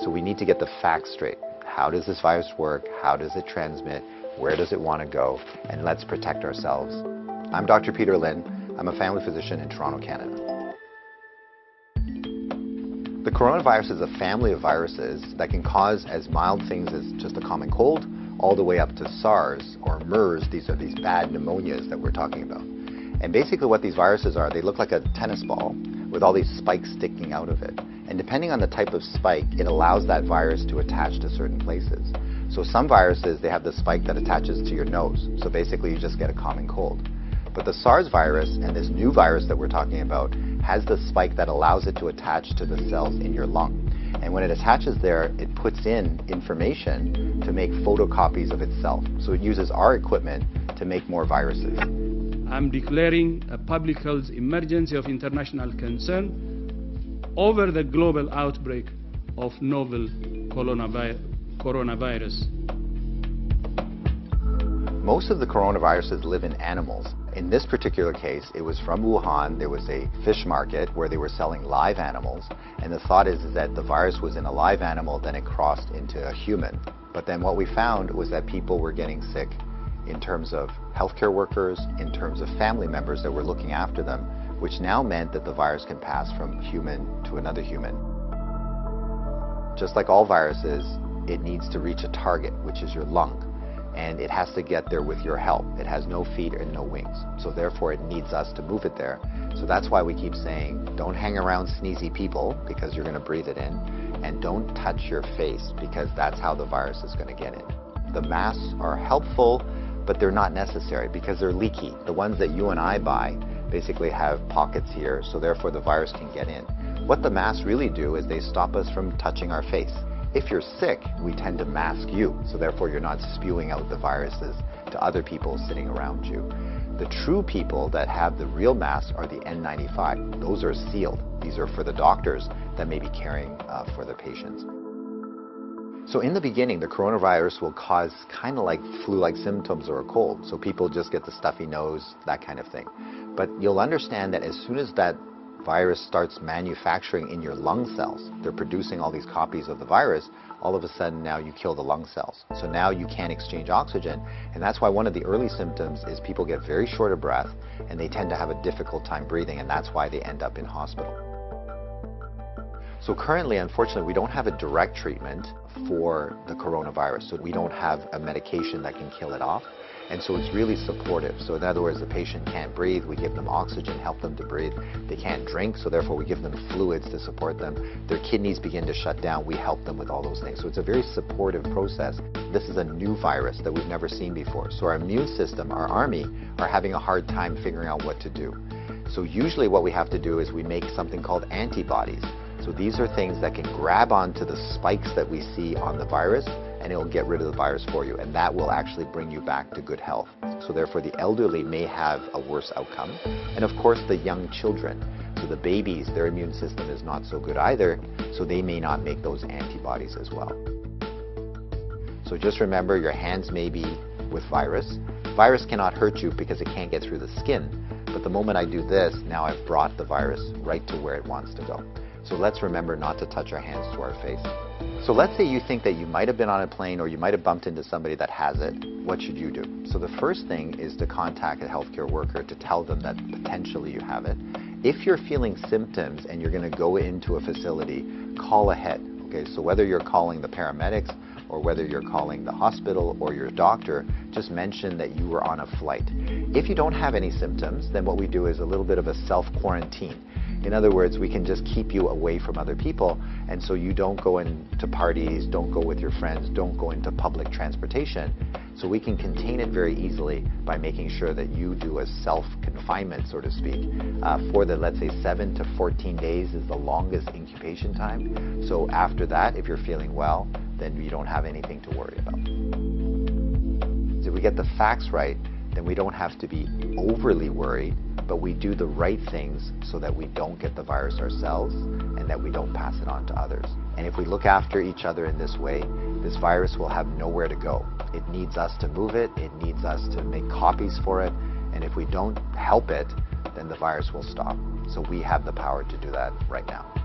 So we need to get the facts straight. How does this virus work? How does it transmit? Where does it want to go? And let's protect ourselves. I'm Dr. Peter Lin. I'm a family physician in Toronto, Canada. The coronavirus is a family of viruses that can cause as mild things as just a common cold, all the way up to SARS or MERS. These are these bad pneumonias that we're talking about. And basically what these viruses are, they look like a tennis ball with all these spikes sticking out of it. And depending on the type of spike, it allows that virus to attach to certain places. So some viruses, they have the spike that attaches to your nose. So basically you just get a common cold. But the SARS virus and this new virus that we're talking about has the spike that allows it to attach to the cells in your lung. And when it attaches there, it puts in information to make photocopies of itself. So it uses our equipment to make more viruses. I'm declaring a public health emergency of international concern over the global outbreak of novel coronavirus. Most of the coronaviruses live in animals. In this particular case, it was from Wuhan. There was a fish market where they were selling live animals. And the thought is that the virus was in a live animal, then it crossed into a human. But then what we found was that people were getting sick in terms of healthcare workers, in terms of family members that were looking after them, which now meant that the virus can pass from human to another human. Just like all viruses, it needs to reach a target, which is your lung. And it has to get there with your help. It has no feet and no wings. So therefore it needs us to move it there. So that's why we keep saying, don't hang around sneezy people because you're going to breathe it in. And don't touch your face because that's how the virus is going to get in. The masks are helpful, but they're not necessary because they're leaky. The ones that you and I buy basically have pockets here, so therefore the virus can get in. What the masks really do is they stop us from touching our face. If you're sick, we tend to mask you, so therefore you're not spewing out the viruses to other people sitting around you. The true people that have the real masks are the N95. Those are sealed. These are for the doctors that may be caring for their patients. So in the beginning, the coronavirus will cause kind of like flu-like symptoms or a cold. So people just get the stuffy nose, that kind of thing. But you'll understand that as soon as that virus starts manufacturing in your lung cells, they're producing all these copies of the virus, all of a sudden now you kill the lung cells. So now you can't exchange oxygen, and that's why one of the early symptoms is people get very short of breath and they tend to have a difficult time breathing, and that's why they end up in hospital. So currently, unfortunately, we don't have a direct treatment for the coronavirus. So we don't have a medication that can kill it off. And so it's really supportive. So in other words, the patient can't breathe, we give them oxygen, help them to breathe. They can't drink, so therefore we give them fluids to support them. Their kidneys begin to shut down, we help them with all those things. So it's a very supportive process. This is a new virus that we've never seen before. So our immune system, our army, are having a hard time figuring out what to do. So usually what we have to do is we make something called antibodies. So these are things that can grab onto the spikes that we see on the virus, and it will get rid of the virus for you, and that will actually bring you back to good health. So therefore the elderly may have a worse outcome, and of course the young children. So the babies, their immune system is not so good either, so they may not make those antibodies as well. So just remember, your hands may be with virus. Virus cannot hurt you because it can't get through the skin, but the moment I do this, now I've brought the virus right to where it wants to go. So let's remember not to touch our hands to our face. So let's say you think that you might have been on a plane or you might have bumped into somebody that has it. What should you do? So the first thing is to contact a healthcare worker to tell them that potentially you have it. If you're feeling symptoms and you're going to go into a facility, call ahead. Okay, so whether you're calling the paramedics or whether you're calling the hospital or your doctor, just mention that you were on a flight. If you don't have any symptoms, then what we do is a little bit of a self-quarantine. In other words, we can just keep you away from other people, and so you don't go into parties, don't go with your friends, don't go into public transportation. So we can contain it very easily by making sure that you do a self-confinement, so to speak. For the, let's say, 7 to 14 days is the longest incubation time. So after that, if you're feeling well, then you don't have anything to worry about. So if we get the facts right, then we don't have to be overly worried, but we do the right things so that we don't get the virus ourselves and that we don't pass it on to others. And if we look after each other in this way, this virus will have nowhere to go. It needs us to move it, it needs us to make copies for it, and if we don't help it, then the virus will stop. So we have the power to do that right now.